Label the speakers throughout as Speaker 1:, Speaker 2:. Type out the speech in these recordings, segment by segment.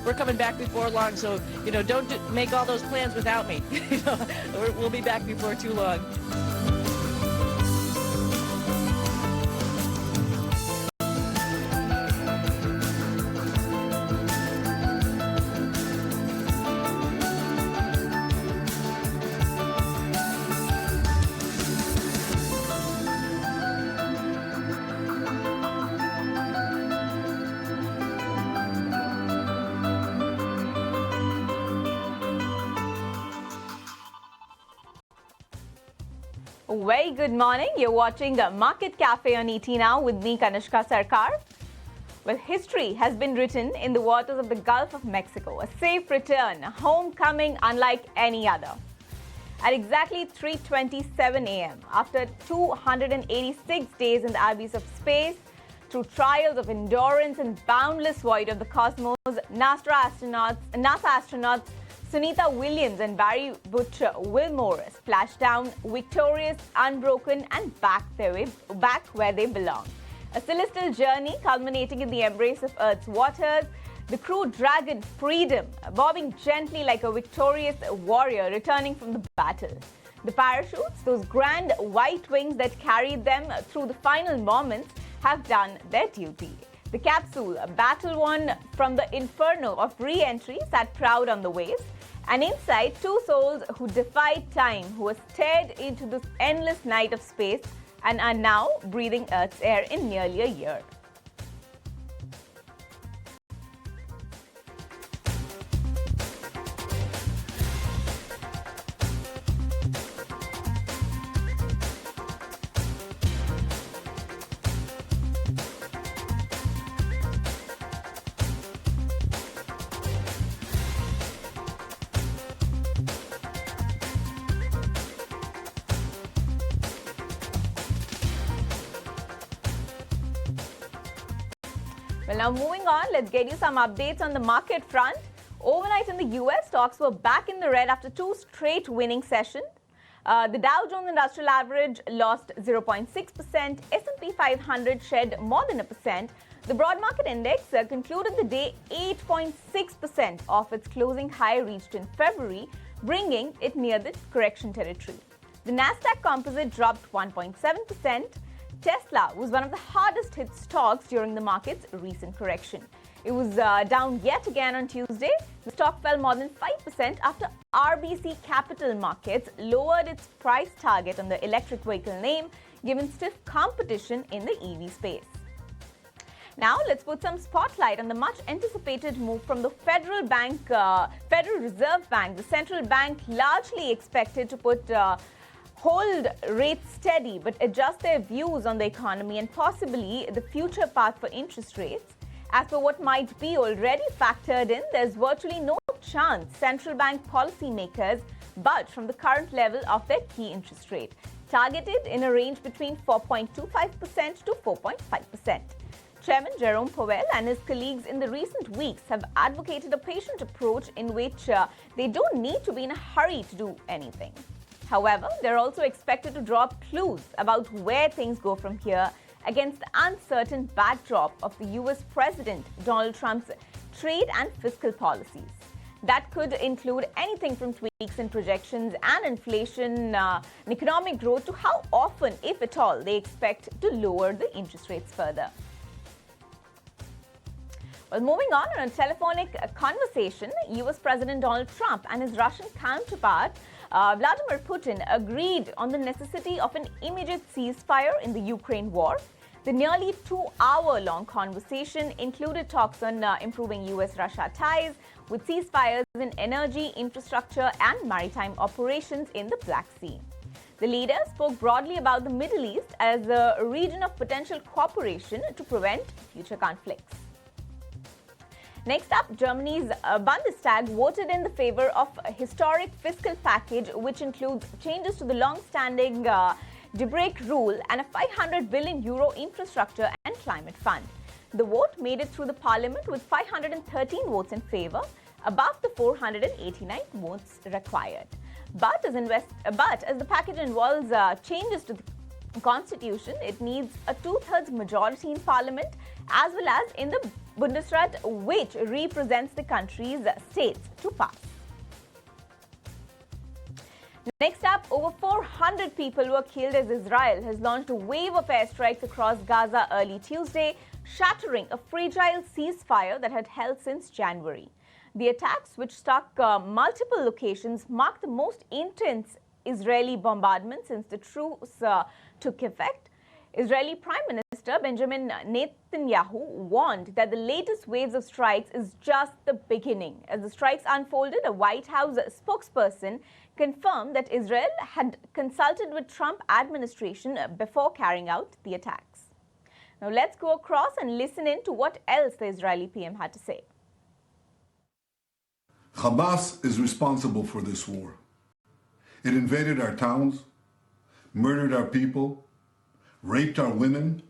Speaker 1: we're coming back before long. So, don't make all those plans without me. We'll be back before too long.
Speaker 2: Very good morning. You're watching Market Cafe on ET Now with me, Kanishka Sarkar. Well, history has been written in the waters of the Gulf of Mexico. A safe return, a homecoming unlike any other. At exactly 3:27 a.m., after 286 days in the abyss of space, through trials of endurance and boundless void of the cosmos, NASA astronauts Sunita Williams and Barry Butcher Wilmore splashed down victorious, unbroken, and back where they belong. A celestial journey culminating in the embrace of Earth's waters, the Crew Dragon Freedom bobbing gently like a victorious warrior returning from the battle. The parachutes, those grand white wings that carried them through the final moments, have done their duty. The capsule, a battle-won from the inferno of re-entry, sat proud on the waves. And inside, two souls who defied time, who were stared into this endless night of space and are now breathing Earth's air in nearly a year. Well, now moving on, let's get you some updates on the market front. Overnight in the US, stocks were back in the red after two straight winning sessions. The Dow Jones Industrial Average lost 0.6%, S&P 500 shed more than 1%. The broad market index concluded the day 8.6% off its closing high reached in February, bringing it near the correction territory. The Nasdaq Composite dropped 1.7%. Tesla was one of the hardest hit stocks during the market's recent correction. It was down yet again on Tuesday. The stock fell more than 5% after RBC Capital Markets lowered its price target on the electric vehicle name, given stiff competition in the EV space. Now, let's put some spotlight on the much anticipated move from the Federal Reserve Bank. The central bank largely expected to hold rates steady but adjust their views on the economy and possibly the future path for interest rates. As for what might be already factored in, there's virtually no chance central bank policymakers budge from the current level of their key interest rate, targeted in a range between 4.25% to 4.5%. Chairman Jerome Powell and his colleagues in the recent weeks have advocated a patient approach in which they don't need to be in a hurry to do anything. However, they're also expected to draw up clues about where things go from here against the uncertain backdrop of the US President Donald Trump's trade and fiscal policies. That could include anything from tweaks in projections and inflation and economic growth to how often, if at all, they expect to lower the interest rates further. Well, moving on a telephonic conversation, US President Donald Trump and his Russian counterpart Vladimir Putin agreed on the necessity of an immediate ceasefire in the Ukraine war. The nearly 2-hour-long conversation included talks on improving US-Russia ties, with ceasefires in energy, infrastructure, and maritime operations in the Black Sea. The leader spoke broadly about the Middle East as a region of potential cooperation to prevent future conflicts. Next up, Germany's Bundestag voted in the favor of a historic fiscal package which includes changes to the long-standing de-break rule and a 500 billion euro infrastructure and climate fund. The vote made it through the parliament with 513 votes in favor, above the 489 votes required. But as the package involves changes to the constitution, it needs a 2/3 majority in parliament as well as in the Bundesrat, which represents the country's states, to pass. Next up, over 400 people were killed as Israel has launched a wave of airstrikes across Gaza early Tuesday, shattering a fragile ceasefire that had held since January. The attacks, which struck multiple locations, marked the most intense Israeli bombardment since the truce took effect. Israeli Prime Minister Benjamin Netanyahu warned that the latest waves of strikes is just the beginning. As the strikes unfolded, a White House spokesperson confirmed that Israel had consulted with Trump administration before carrying out the attacks. Now let's go across and listen in to what else the Israeli PM had to say.
Speaker 3: Hamas is responsible for this war. It invaded our towns, murdered our people, raped our women,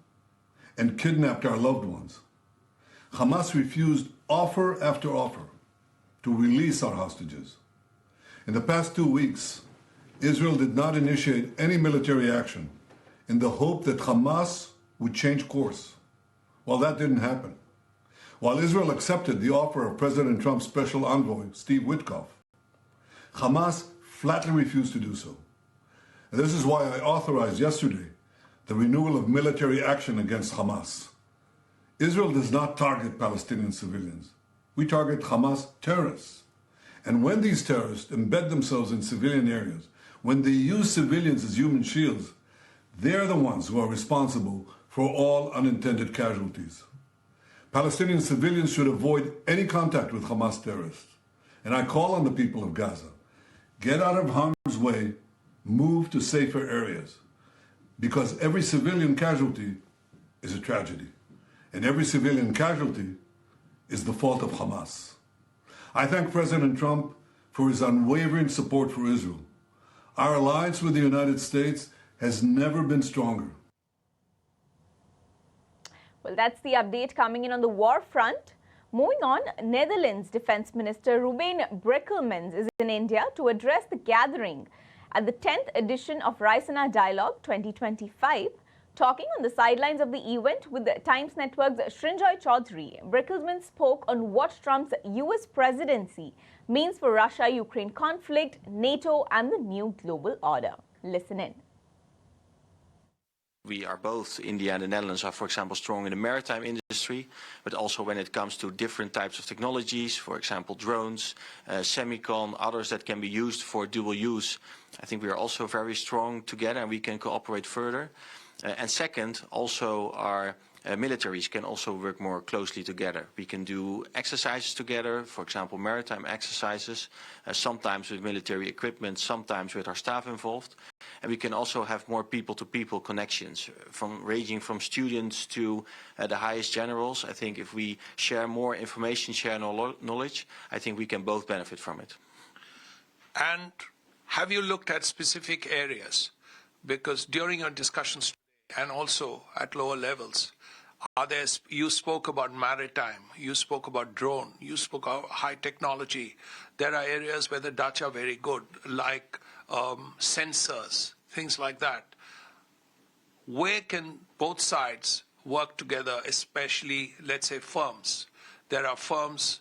Speaker 3: and kidnapped our loved ones. Hamas refused offer after offer to release our hostages. In the past 2 weeks, Israel did not initiate any military action in the hope that Hamas would change course. Well, that didn't happen. While Israel accepted the offer of President Trump's special envoy, Steve Witkoff, Hamas flatly refused to do so. And this is why I authorized yesterday the renewal of military action against Hamas. Israel does not target Palestinian civilians. We target Hamas terrorists. And when these terrorists embed themselves in civilian areas, when they use civilians as human shields, they're the ones who are responsible for all unintended casualties. Palestinian civilians should avoid any contact with Hamas terrorists. And I call on the people of Gaza, get out of harm's way, move to safer areas. Because every civilian casualty is a tragedy. And every civilian casualty is the fault of Hamas. I thank President Trump for his unwavering support for Israel. Our alliance with the United States has never been stronger.
Speaker 2: Well, that's the update coming in on the war front. Moving on, Netherlands Defense Minister Ruben Brekelmans is in India to address the gathering at the 10th edition of Raisina Dialogue 2025. Talking on the sidelines of the event with the Times Network's Srinjoy Chaudhary, Brekelmans spoke on what Trump's US presidency means for Russia-Ukraine conflict, NATO and the new global order. Listen in.
Speaker 4: We are both, India and the Netherlands are, for example, strong in the maritime industry, but also when it comes to different types of technologies, for example, drones, semicon, others that can be used for dual use. I think we are also very strong together and we can cooperate further. And second, also our militaries can also work more closely together. We can do exercises together, for example, maritime exercises, sometimes with military equipment, sometimes with our staff involved. And we can also have more people-to-people connections, ranging from students to the highest generals. I think if we share more information, share knowledge, I think we can both benefit from it.
Speaker 5: And have you looked at specific areas? Because during your discussions and also at lower levels, you spoke about maritime, you spoke about drone, you spoke about high technology. There are areas where the Dutch are very good, like sensors, things like that. Where can both sides work together, especially, let's say, firms? There are firms,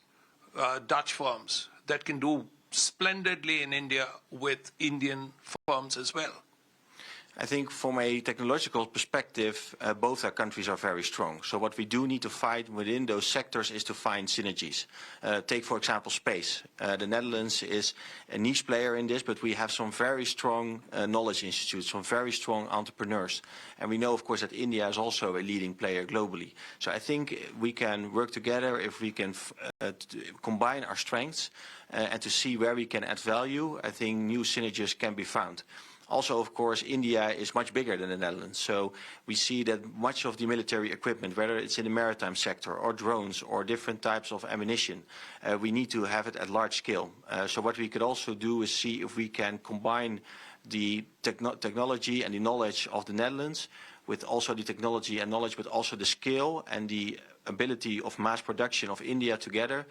Speaker 5: Dutch firms, that can do splendidly in India with Indian firms as well.
Speaker 4: I think from a technological perspective, both our countries are very strong. So what we do need to fight within those sectors is to find synergies. Take, for example, space. The Netherlands is a niche player in this, but we have some very strong knowledge institutes, some very strong entrepreneurs. And we know, of course, that India is also a leading player globally. So I think we can work together if we can combine our strengths and to see where we can add value. I think new synergies can be found. Also, of course, India is much bigger than the Netherlands. So we see that much of the military equipment, whether it's in the maritime sector or drones or different types of ammunition, we need to have it at large scale. So what we could also do is see if we can combine the technology and the knowledge of the Netherlands with also the technology and knowledge, but also the scale and the ability of mass production of India together.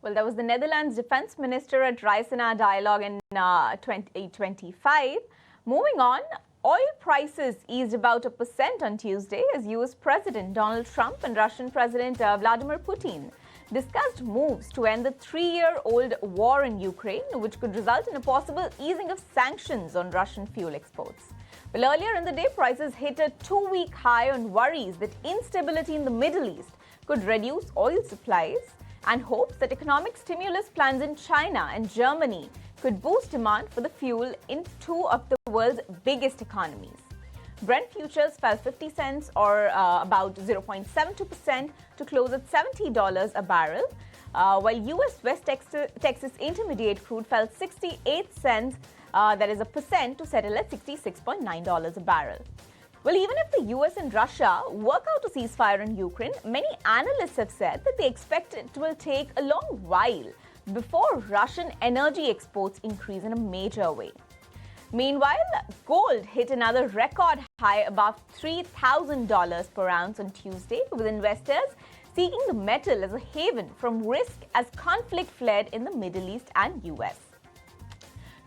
Speaker 2: Well, that was the Netherlands Defense Minister at Raisina Dialogue in 2025. Moving on, Oil prices eased about 1% on Tuesday as US President Donald Trump and Russian President Vladimir Putin discussed moves to end the 3-year-old war in Ukraine, which could result in a possible easing of sanctions on Russian fuel exports. Well, earlier in the day, prices hit a 2-week high on worries that instability in the Middle East could reduce oil supplies and hopes that economic stimulus plans in China and Germany could boost demand for the fuel in 2 of the world's biggest economies. Brent futures fell 50 cents or about 0.72% to close at $70 a barrel, while US West Texas Intermediate crude fell 68 cents, that is a percent, to settle at $66.9 a barrel. Well, even if the US and Russia work out a ceasefire in Ukraine, many analysts have said that they expect it will take a long while before Russian energy exports increase in a major way. Meanwhile, gold hit another record high above $3,000 per ounce on Tuesday, with investors seeking the metal as a haven from risk as conflict flared in the Middle East and US.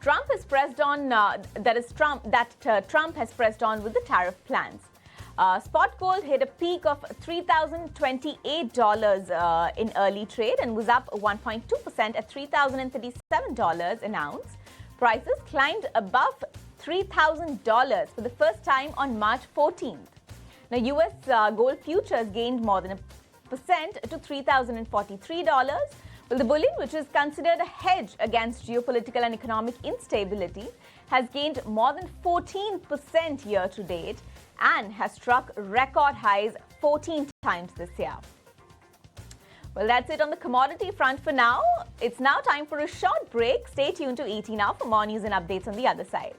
Speaker 2: Trump has pressed on Trump has pressed on with the tariff plans. Spot gold hit a peak of $3,028 in early trade and was up 1.2% at $3,037 an ounce. Prices climbed above $3,000 for the first time on March 14th. Now, US gold futures gained more than 1% to $3,043. Well, the bullion, which is considered a hedge against geopolitical and economic instability, has gained more than 14% year to date and has struck record highs 14 times this year. Well, that's it on the commodity front for now. It's now time for a short break. Stay tuned to ET Now for more news and updates on the other side.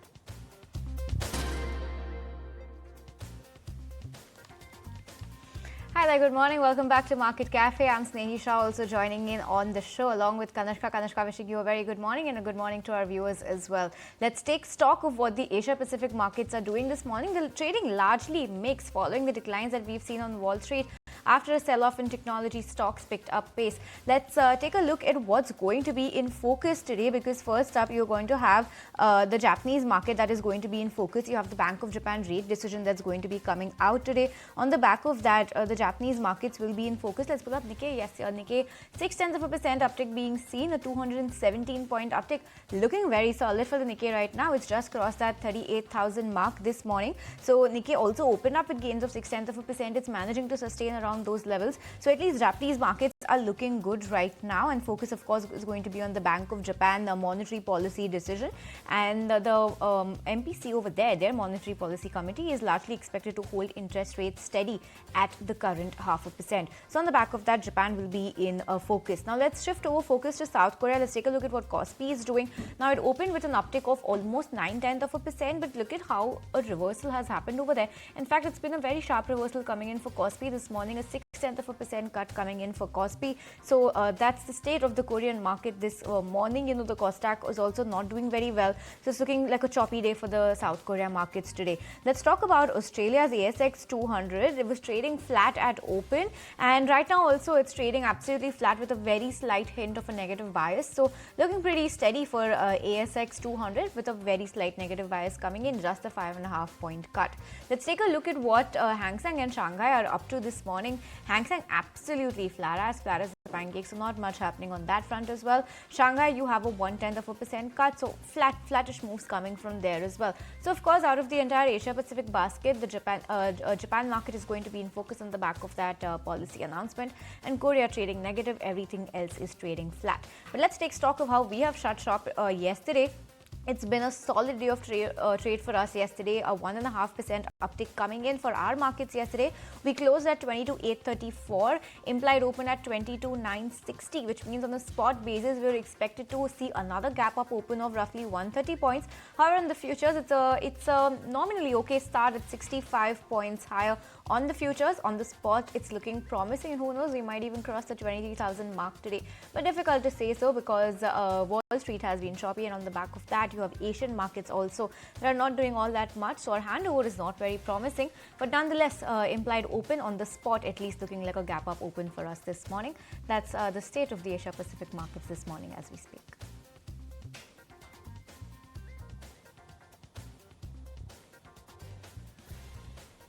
Speaker 6: Hi there, good morning. Welcome back to Market Cafe. I'm Snehi Shah, also joining in on the show along with Kanishka. Kanishka, wishing you a very good morning and a good morning to our viewers as well. Let's take stock of what the Asia Pacific markets are doing this morning. The trading largely mixed following the declines that we've seen on Wall Street after a sell-off in technology stocks picked up pace. Let's take a look at what's going to be in focus today, because first up you're going to have the Japanese market that is going to be in focus. You have the Bank of Japan rate decision that's going to be coming out today. On the back of that, the Japanese markets will be in focus. Let's pull up Nikkei. Yes, Nikkei 0.6% uptick being seen, a 217-point uptick, looking very solid for the Nikkei right now. It's just crossed that 38,000 mark this morning. So Nikkei also opened up with gains of 0.6%. It's managing to sustain around those levels. So at least Japanese markets are looking good right now, and focus of course is going to be on the Bank of Japan, the monetary policy decision, and the MPC over there, their monetary policy committee, is largely expected to hold interest rates steady at the current 0.5%. So on the back of that, Japan will be in focus. Now let's shift over focus to South Korea. Let's take a look at what Kospi is doing. Now it opened with an uptick of almost 0.9%, but look at how a reversal has happened over there. In fact, it's been a very sharp reversal coming in for Kospi this morning, a 0.6% cut coming in for Kospi. So that's the state of the Korean market this morning. You know, the Kostak was also not doing very well. So it's looking like a choppy day for the South Korea markets today. Let's talk about Australia's ASX 200. It was trading flat at open, and right now also it's trading absolutely flat with a very slight hint of a negative bias. So looking pretty steady for ASX 200 with a very slight negative bias coming in, just a 5.5-point cut. Let's take a look at what Hang Seng and Shanghai are up to this morning. Hang Seng absolutely flat as the pancake, so not much happening on that front as well. Shanghai, you have a 0.1% cut, so flattish moves coming from there as well. So of course, out of the entire Asia Pacific basket, the Japan market is going to be in focus on the back of that policy announcement, and Korea trading negative. Everything else is trading flat. But let's take stock of how we have shut shop yesterday. It's been a solid day of trade for us yesterday, a 1.5% uptick coming in for our markets yesterday. We closed at 22,834, implied open at 22,960, which means on the spot basis, we're expected to see another gap up open of roughly 130 points. However, in the futures, it's a nominally okay start at 65 points higher on the futures. On the spot, it's looking promising, and who knows, we might even cross the 23,000 mark today. But difficult to say so, because Wall Street has been choppy, and on the back of that, you have Asian markets also that are not doing all that much. So our handover is not very promising, but nonetheless, implied open on the spot at least looking like a gap up open for us this morning. That's the state of the Asia Pacific markets this morning as we speak.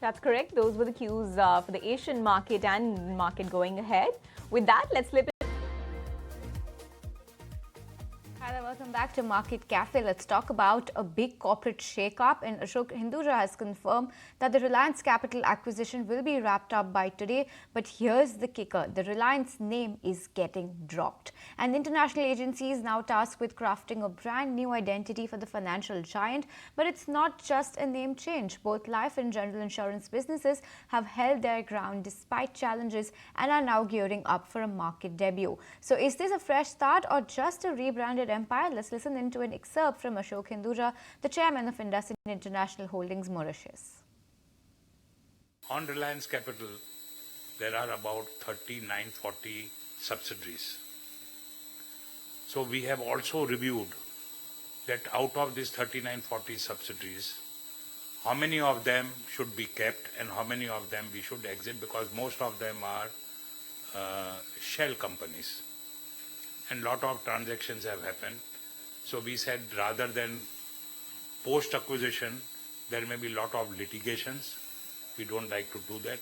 Speaker 2: That's correct. Those were the cues for the Asian market and market going ahead. With that, let's flip it.
Speaker 6: Hi there, welcome back to Market Cafe. Let's talk about a big corporate shake-up, and Ashok Hinduja has confirmed that the Reliance Capital acquisition will be wrapped up by today. But here's the kicker: the Reliance name is getting dropped, and international agencies now tasked with crafting a brand new identity for the financial giant. But it's not just a name change. Both life and general insurance businesses have held their ground despite challenges and are now gearing up for a market debut. So is this a fresh start or just a rebranded empire? Let's listen into an excerpt from Ashok Hinduja, the chairman of Indus International Holdings Mauritius.
Speaker 7: On Reliance Capital, there are about 3940 subsidiaries. So we have also reviewed that out of these 3940 subsidiaries, how many of them should be kept and how many of them we should exit, because most of them are shell companies. And lot of transactions have happened. So we said rather than post-acquisition, there may be a lot of litigations. We don't like to do that.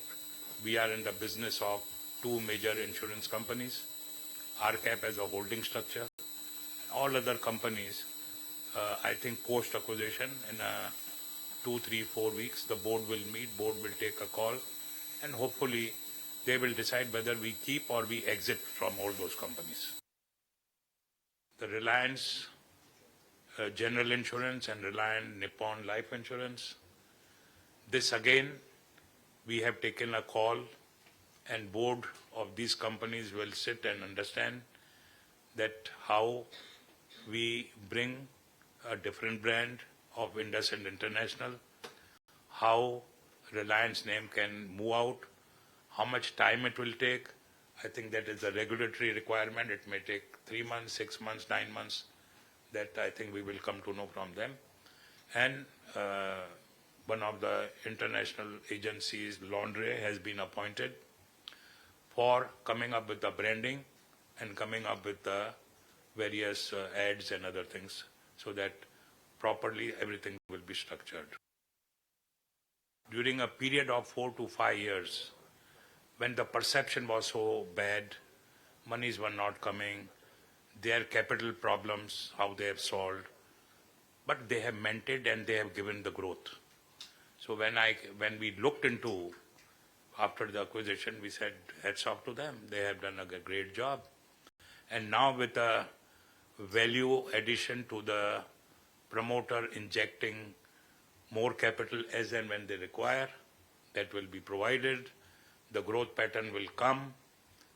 Speaker 7: We are in the business of two major insurance companies, RCAP as a holding structure. All other companies, I think post-acquisition in 2, 3, 4 weeks, the board will meet, board will take a call, and hopefully they will decide whether we keep or we exit from all those companies. The Reliance General Insurance and Reliance Nippon Life Insurance. This again, we have taken a call, and board of these companies will sit and understand that how we bring a different brand of IndusInd International, how Reliance name can move out, how much time it will take. I think that is a regulatory requirement. It may take 3 months, 6 months, 9 months. That I think we will come to know from them. And one of the international agencies, Laundry, has been appointed for coming up with the branding and coming up with the various ads and other things, so that properly everything will be structured. During a period of 4 to 5 years, when the perception was so bad, monies were not coming, their capital problems, how they have solved, but they have maintained and they have given the growth. So when we looked into, after the acquisition, we said, hats off to them. They have done a great job. And now with a value addition to the promoter injecting more capital as and when they require, that will be provided. The growth pattern will come.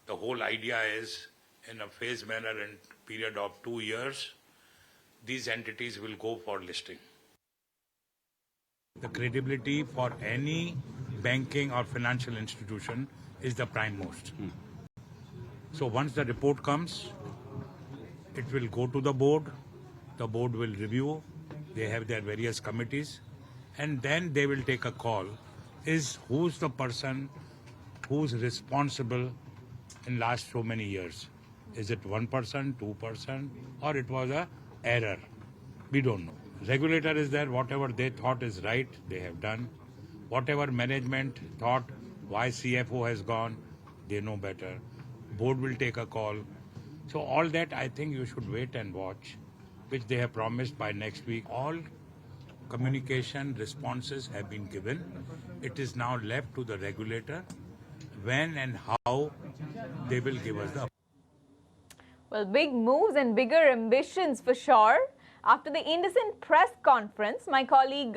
Speaker 7: The whole idea is, in a phased manner, in period of 2 years, these entities will go for listing. The credibility for any banking or financial institution is the prime most. So once the report comes, it will go to the board will review, they have their various committees, and then they will take a call, who's the person who's responsible in last so many years. Is it 1%, 2%, or it was a error? We don't know. Regulator is there, whatever they thought is right, they have done. Whatever management thought why CFO has gone, they know better. Board will take a call. So all that, I think you should wait and watch, which they have promised by next week. All communication responses have been given. It is now left to the regulator when and how they will give us the.
Speaker 2: Well, big moves and bigger ambitions for sure. After the IndusInd press conference, my colleague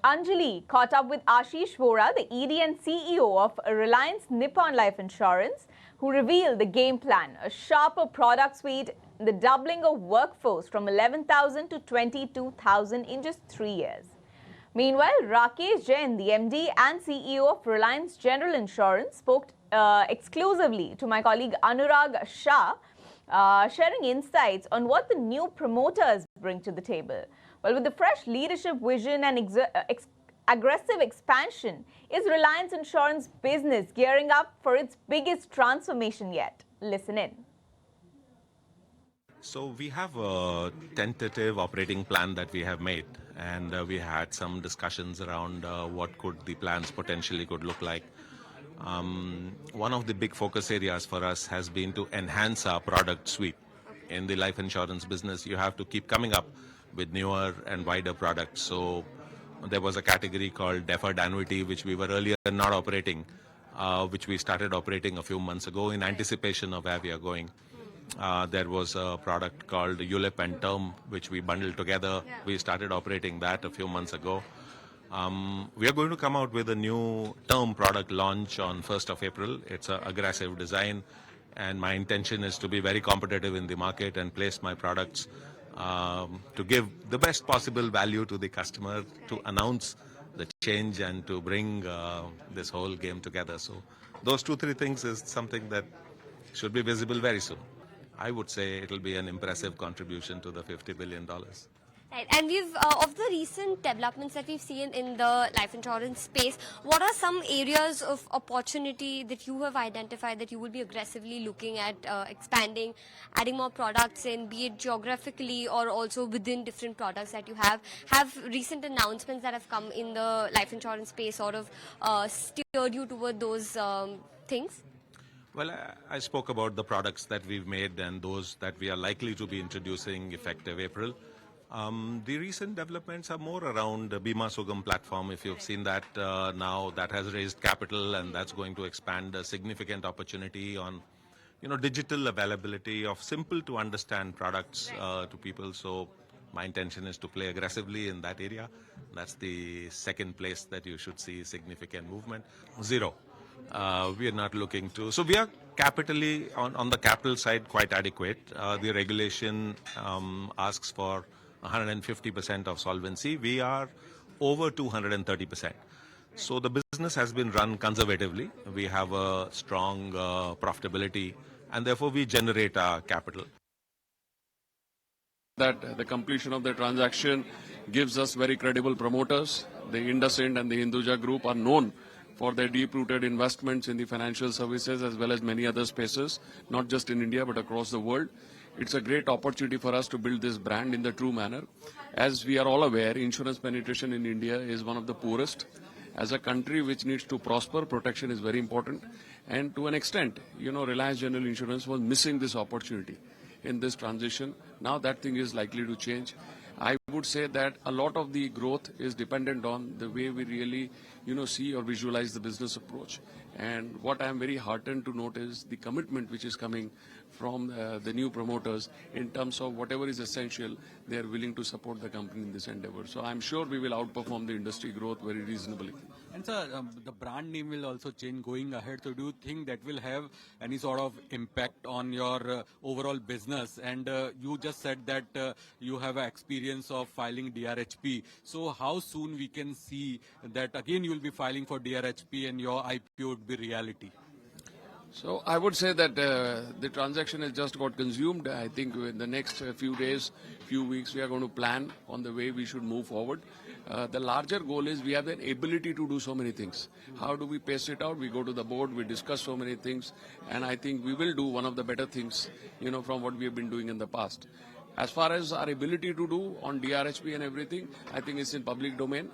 Speaker 2: Anjali caught up with Ashish Vora, the ED and CEO of Reliance Nippon Life Insurance, who revealed the game plan: a sharper product suite, the doubling of workforce from 11,000 to 22,000 in just 3 years. Meanwhile, Rakesh Jain, the MD and CEO of Reliance General Insurance, spoke exclusively to my colleague Anurag Shah, sharing insights on what the new promoters bring to the table. Well, with the fresh leadership vision and aggressive expansion, is Reliance Insurance business gearing up for its biggest transformation yet? Listen in.
Speaker 8: So we have a tentative operating plan that we have made, and we had some discussions around what could the plans potentially could look like. One of the big focus areas for us has been to enhance our product suite. In the life insurance business, you have to keep coming up with newer and wider products. So there was a category called deferred annuity, which we were earlier not operating, which we started operating a few months ago in anticipation of where we are going. There was a product called ULIP and Term, which we bundled together. Yeah. We started operating that a few months ago. We are going to come out with a new term product launch on 1st of April. It's an aggressive design, and my intention is to be very competitive in the market and place my products to give the best possible value to the customer, to announce the change and to bring this whole game together. So those 2-3 things is something that should be visible very soon. I would say it will be an impressive contribution to the $50 billion.
Speaker 9: Right. And we've, of the recent developments that we've seen in the life insurance space, what are some areas of opportunity that you have identified that you will be aggressively looking at expanding, adding more products in, be it geographically or also within different products that you have? Have recent announcements that have come in the life insurance space sort of steered you toward those things?
Speaker 8: Well, I spoke about the products that we've made and those that we are likely to be introducing effective April. The recent developments are more around the Bima Sugam platform. If you've seen that now, that has raised capital, and that's going to expand a significant opportunity on, digital availability of simple to understand products to people. So my intention is to play aggressively in that area. That's the second place that you should see significant movement. Zero. We are not looking to. So we are capitally, on the capital side, quite adequate. The regulation asks for 150% of solvency. We are over 230%. So the business has been run conservatively. We have a strong profitability, and therefore we generate our capital.
Speaker 10: That the completion of the transaction gives us very credible promoters. The IndusInd and the Hinduja Group are known for their deep-rooted investments in the financial services as well as many other spaces, not just in India but across the world. It's a great opportunity for us to build this brand in the true manner. As we are all aware, insurance penetration in India is one of the poorest. As a country which needs to prosper, protection is very important. And to an extent, Reliance General Insurance was missing this opportunity in this transition. Now that thing is likely to change. I would say that a lot of the growth is dependent on the way we really, see or visualize the business approach. And what I am very heartened to note is the commitment which is coming from the new promoters in terms of whatever is essential, they are willing to support the company in this endeavor. So I'm sure we will outperform the industry growth very reasonably.
Speaker 11: And sir, the brand name will also change going ahead. So do you think that will have any sort of impact on your overall business? And you just said that you have an experience of filing DRHP. So how soon we can see that again you will be filing for DRHP and your IPO would be reality?
Speaker 10: So I would say that the transaction has just got consumed. I think in the next few days, few weeks, we are going to plan on the way we should move forward. The larger goal is we have an ability to do so many things. How do we pace it out? We go to the board, we discuss so many things, and I think we will do one of the better things, from what we have been doing in the past. As far as our ability to do on DRHP and everything, I think it's in public domain,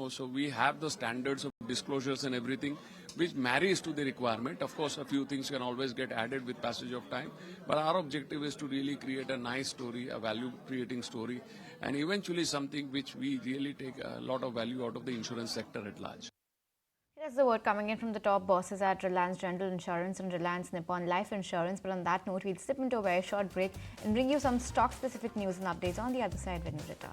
Speaker 10: so we have the standards of disclosures and everything, which marries to the requirement. Of course, a few things can always get added with passage of time, but our objective is to really create a nice story, a value-creating story, and eventually something which we really take a lot of value out of the insurance sector at large.
Speaker 6: Here's the word coming in from the top bosses at Reliance General Insurance and Reliance Nippon Life Insurance. But on that note, we'll slip into a very short break and bring you some stock-specific news and updates on the other side when we return.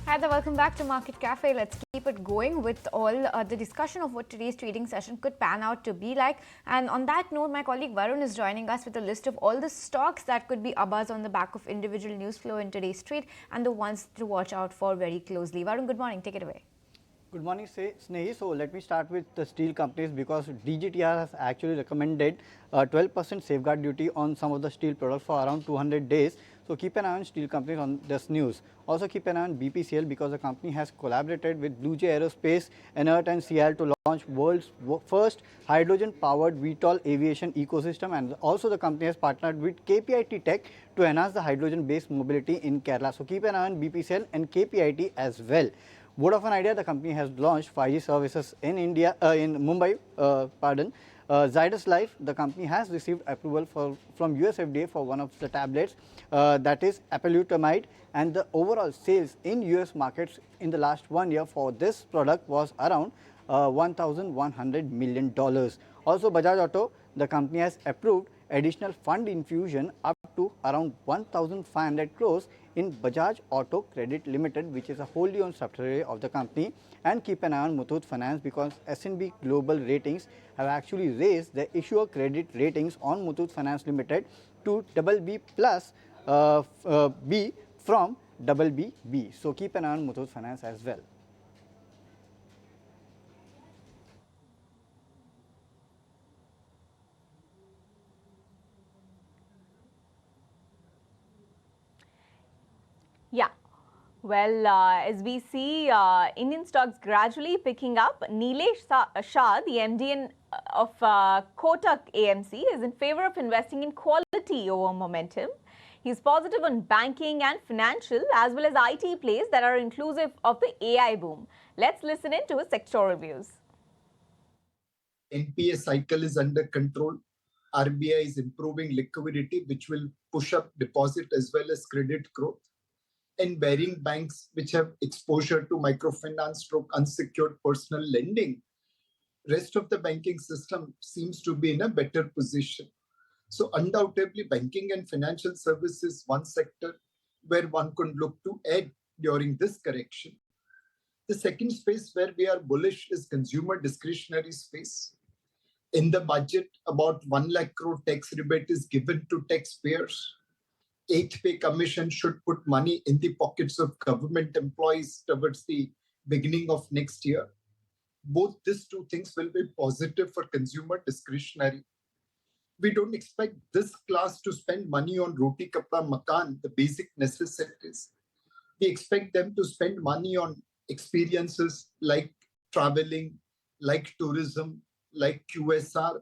Speaker 6: Hi there, welcome back to Market Cafe. Let's keep it going with all the discussion of what today's trading session could pan out to be like. And on that note, my colleague Varun is joining us with a list of all the stocks that could be abuzz on the back of individual news flow in today's trade and the ones to watch out for very closely. Varun, good morning. Take it away.
Speaker 12: Good morning, Snehi. So let me start with the steel companies because DGTR has actually recommended 12% safeguard duty on some of the steel products for around 200 days. So keep an eye on steel companies on this news. Also keep an eye on BPCL because the company has collaborated with Blue Jay Aerospace, Enert and CL to launch world's first hydrogen-powered VTOL aviation ecosystem, and also the company has partnered with KPIT Tech to enhance the hydrogen-based mobility in Kerala. So keep an eye on BPCL and KPIT as well. Vodafone Idea, the company has launched 5G services in India, in Mumbai, Zydus Life, the company has received approval from US FDA for one of the tablets, that is apalutamide, and the overall sales in US markets in the last 1 year for this product was around $1,100 million. Also Bajaj Auto, the company has approved additional fund infusion up to around 1,500 crores in Bajaj Auto Credit Limited, which is a wholly owned subsidiary of the company. And keep an eye on Muthoot Finance because S&P Global Ratings have actually raised the issuer credit ratings on Muthoot Finance Limited to BB plus B from BB. So keep an eye on Muthoot Finance as well.
Speaker 2: Yeah. Well, as we see Indian stocks gradually picking up, Nilesh Shah, the MD of Kotak AMC, is in favor of investing in quality over momentum. He's positive on banking and financial as well as IT plays that are inclusive of the AI boom. Let's listen in to his sectoral views.
Speaker 13: NPA cycle is under control. RBI is improving liquidity, which will push up deposit as well as credit growth. And bearing banks which have exposure to microfinance stroke unsecured personal lending, rest of the banking system seems to be in a better position. So undoubtedly banking and financial services one sector where one could look to add during this correction. The second space where we are bullish is consumer discretionary space. In the budget, about 1 lakh crore tax rebate is given to taxpayers. 8th pay commission should put money in the pockets of government employees towards the beginning of next year. Both these two things will be positive for consumer discretionary. We don't expect this class to spend money on roti kapda makan, the basic necessities. We expect them to spend money on experiences like traveling, like tourism, like QSR,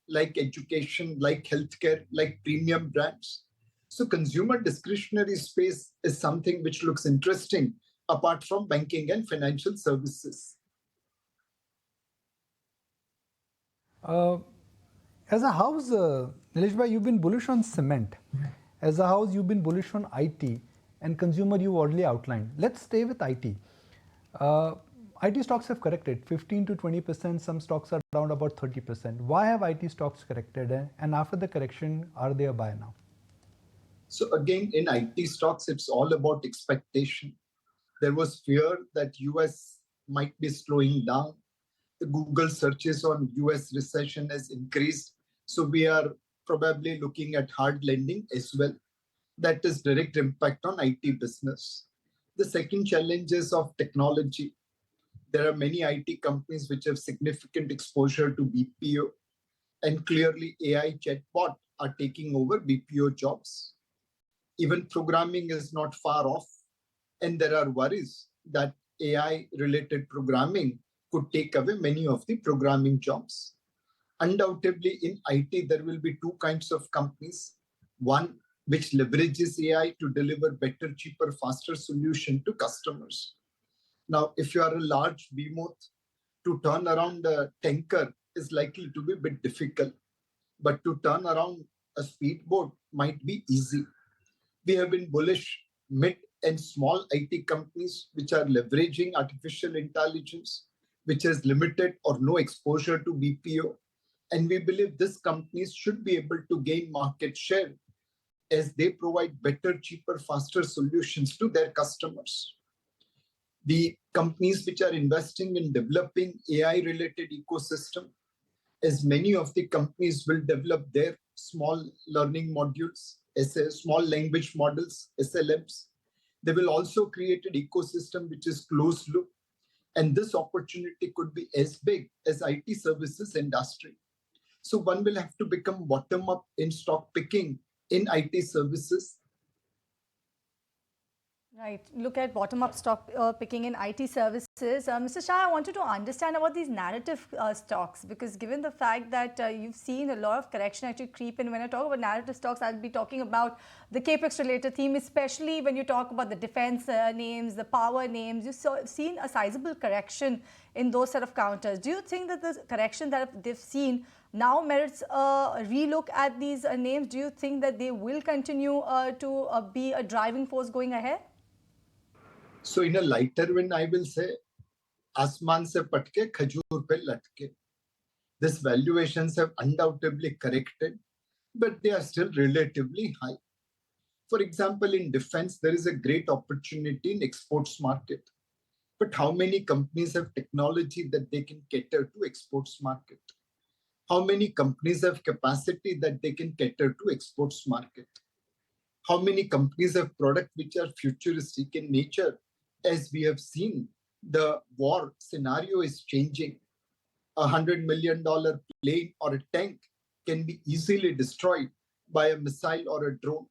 Speaker 13: like education, like healthcare, like premium brands. So consumer discretionary space is something which looks interesting apart from banking and financial services.
Speaker 14: As a house, Nilesh bhai, you've been bullish on cement. As a house, you've been bullish on IT, and consumer you already outlined. Let's stay with IT. IT stocks have corrected 15 to 20%. Some stocks are down about 30%. Why have IT stocks corrected? And after the correction, are they a buy now?
Speaker 13: So again, in IT stocks, it's all about expectation. There was fear that US might be slowing down. The Google searches on US recession has increased. So we are probably looking at hard landing as well. That is direct impact on IT business. The second challenge is of technology. There are many IT companies which have significant exposure to BPO, and clearly AI chatbot are taking over BPO jobs. Even programming is not far off, and there are worries that AI-related programming could take away many of the programming jobs. Undoubtedly, in IT, there will be two kinds of companies. One, which leverages AI to deliver better, cheaper, faster solution to customers. Now, if you are a large behemoth, to turn around a tanker is likely to be a bit difficult, but to turn around a speedboat might be easy. We have been bullish mid and small IT companies which are leveraging artificial intelligence, which has limited or no exposure to BPO. And we believe these companies should be able to gain market share as they provide better, cheaper, faster solutions to their customers. The companies which are investing in developing AI-related ecosystem, as many of the companies will develop their small learning modules, small language models, SLMs. They will also create an ecosystem which is closed loop. And this opportunity could be as big as IT services industry. So one will have to become bottom up in stock picking in IT services.
Speaker 15: Right. Look at bottom-up stock picking in IT services. Mr. Shah, I wanted to understand about these narrative stocks, because given the fact that you've seen a lot of correction actually creep in. When I talk about narrative stocks, I'll be talking about the capex-related theme, especially when you talk about the defense names, the power names. You've seen a sizable correction in those set of counters. Do you think that the correction that they've seen now merits a relook at these names? Do you think that they will continue to be a driving force going ahead?
Speaker 13: So in a lighter vein, I will say, आसमान से पटके खजूर पे लटके. These valuations have undoubtedly corrected, but they are still relatively high. For example, in defense, there is a great opportunity in exports market. But how many companies have technology that they can cater to exports market? How many companies have capacity that they can cater to exports market? How many companies have products which are futuristic in nature? As we have seen, the war scenario is changing. $100 million plane or a tank can be easily destroyed by a missile or a drone.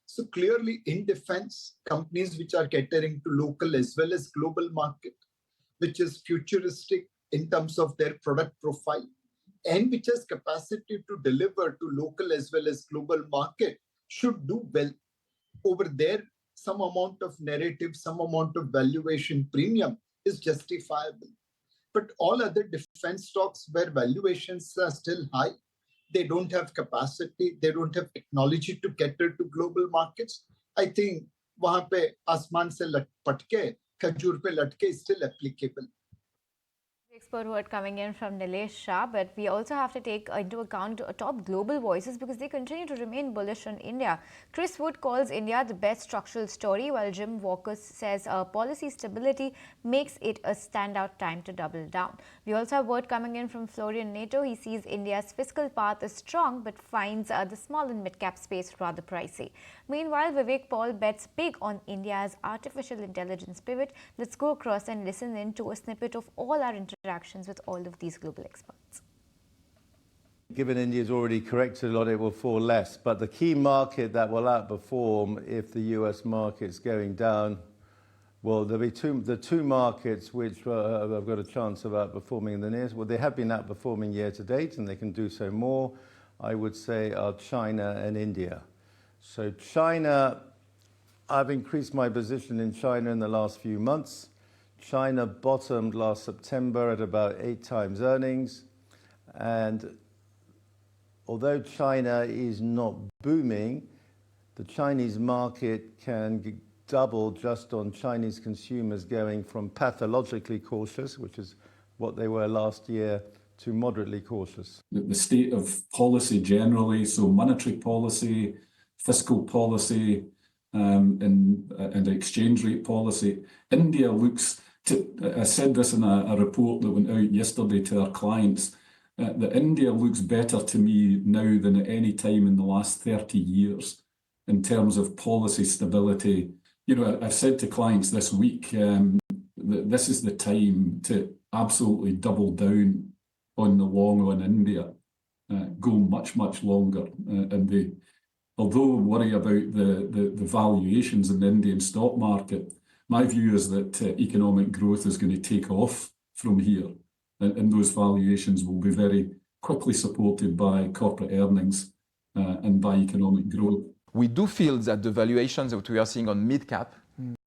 Speaker 13: So clearly in defense, companies which are catering to local as well as global market, which is futuristic in terms of their product profile, and which has capacity to deliver to local as well as global market, should do well. Over there, some amount of narrative, some amount of valuation premium is justifiable. But all other defense stocks where valuations are still high, they don't have capacity, they don't have technology to cater to global markets. I think wahan pe asman se patke, khajur pe latke is still applicable.
Speaker 6: Expert word coming in from Nilesh Shah, but we also have to take into account top global voices because they continue to remain bullish on India. Chris Wood calls India the best structural story, while Jim Walker says policy stability makes it a standout time to double down. We also have word coming in from Florian Nato. He sees India's fiscal path is strong but finds the small and mid-cap space rather pricey. Meanwhile, Vivek Paul bets big on India's artificial intelligence pivot. Let's go across and listen in to a snippet of all our interactions with all of these global experts.
Speaker 16: Given India's already corrected a lot, it will fall less. But the key market that will outperform if the US market's going down, well, there'll be the two markets which have got a chance of outperforming in the nearest. Well, they have been outperforming year to date, and they can do so more, I would say, are China and India. So China, I've increased my position in China in the last few months. China bottomed last September at about 8 times earnings. And although China is not booming, the Chinese market can double just on Chinese consumers going from pathologically cautious, which is what they were last year, to moderately cautious.
Speaker 17: The state of policy generally, so monetary policy, fiscal policy, and exchange rate policy. India looks to, I said this in a report that went out yesterday to our clients, that India looks better to me now than at any time in the last 30 years in terms of policy stability. You know, I've said to clients this week that this is the time to absolutely double down on the long on India, go much, much longer. And although worry about the valuations in the Indian stock market, my view is that economic growth is going to take off from here. And those valuations will be very quickly supported by corporate earnings and by economic growth.
Speaker 18: We do feel that the valuations that we are seeing on mid-cap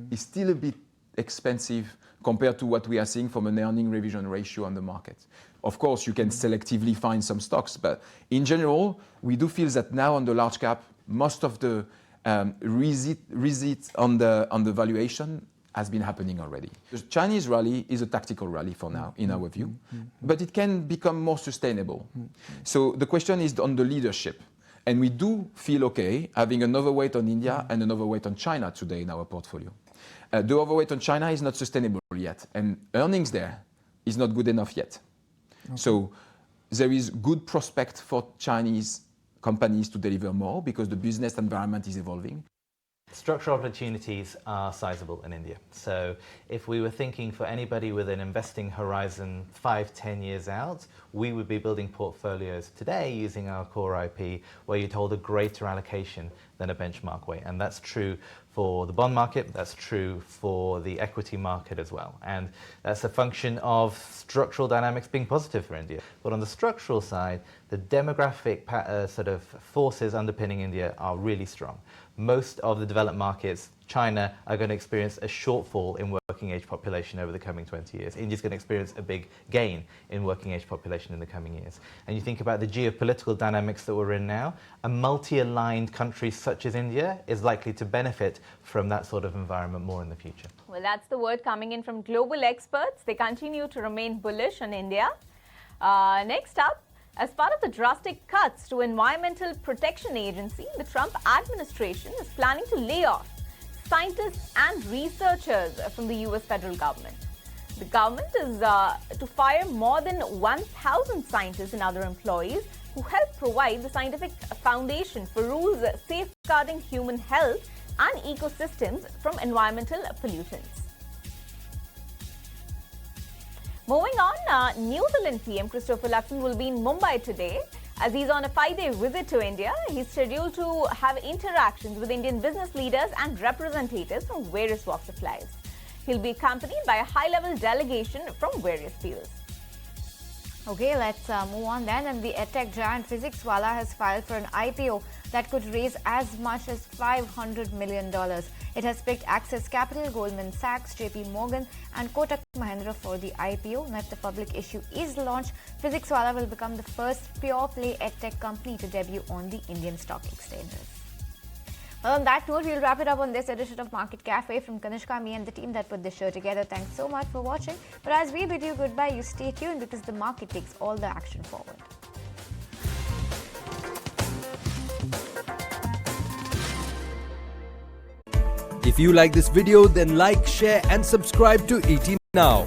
Speaker 18: is still a bit expensive compared to what we are seeing from an earning revision ratio on the market. Of course, you can selectively find some stocks, but in general, we do feel that now on the large cap, most of the resit on the valuation has been happening already. The Chinese rally is a tactical rally for now, in our view, but it can become more sustainable. So the question is on the leadership. And we do feel okay having an overweight on India and an overweight on China today in our portfolio. The overweight on China is not sustainable yet, and earnings there is not good enough yet. Okay. So there is good prospect for Chinese companies to deliver more because the business environment is evolving.
Speaker 19: Structural opportunities are sizable in India. So if we were thinking for anybody with an investing horizon 5-10 years out, we would be building portfolios today using our core IP where you'd hold a greater allocation than a benchmark weight. And that's true for the bond market, that's true for the equity market as well. And that's a function of structural dynamics being positive for India. But on the structural side, the demographic sort of forces underpinning India are really strong. Most of the developed markets, China, are going to experience a shortfall in working age population over the coming 20 years. India's going to experience a big gain in working age population in the coming years. And you think about the geopolitical dynamics that we're in now, a multi-aligned country such as India is likely to benefit from that sort of environment more in the future.
Speaker 2: Well, that's the word coming in from global experts. They continue to remain bullish on India. Next up, as part of the drastic cuts to Environmental Protection Agency, the Trump administration is planning to lay off scientists and researchers from the US federal government. The government is to fire more than 1,000 scientists and other employees who help provide the scientific foundation for rules safeguarding human health and ecosystems from environmental pollutants. Moving on, New Zealand PM Christopher Luxon will be in Mumbai today as he's on a 5-day visit to India. He's scheduled to have interactions with Indian business leaders and representatives from various walks of life. He'll be accompanied by a high-level delegation from various fields.
Speaker 6: Okay, let's move on then. And the edtech giant PhysicsWallah has filed for an IPO that could raise as much as $500 million. It has picked Access Capital, Goldman Sachs, JP Morgan and Kotak Mahindra for the IPO. And if the public issue is launched, PhysicsWallah will become the first pure-play edtech company to debut on the Indian stock exchanges. Well, on that note, we'll wrap it up on this edition of Market Cafe. From Kanishka, me and the team that put this show together, thanks so much for watching. But as we bid you goodbye, you stay tuned because the market takes all the action forward.
Speaker 20: If you like this video, then like, share and subscribe to ET Now.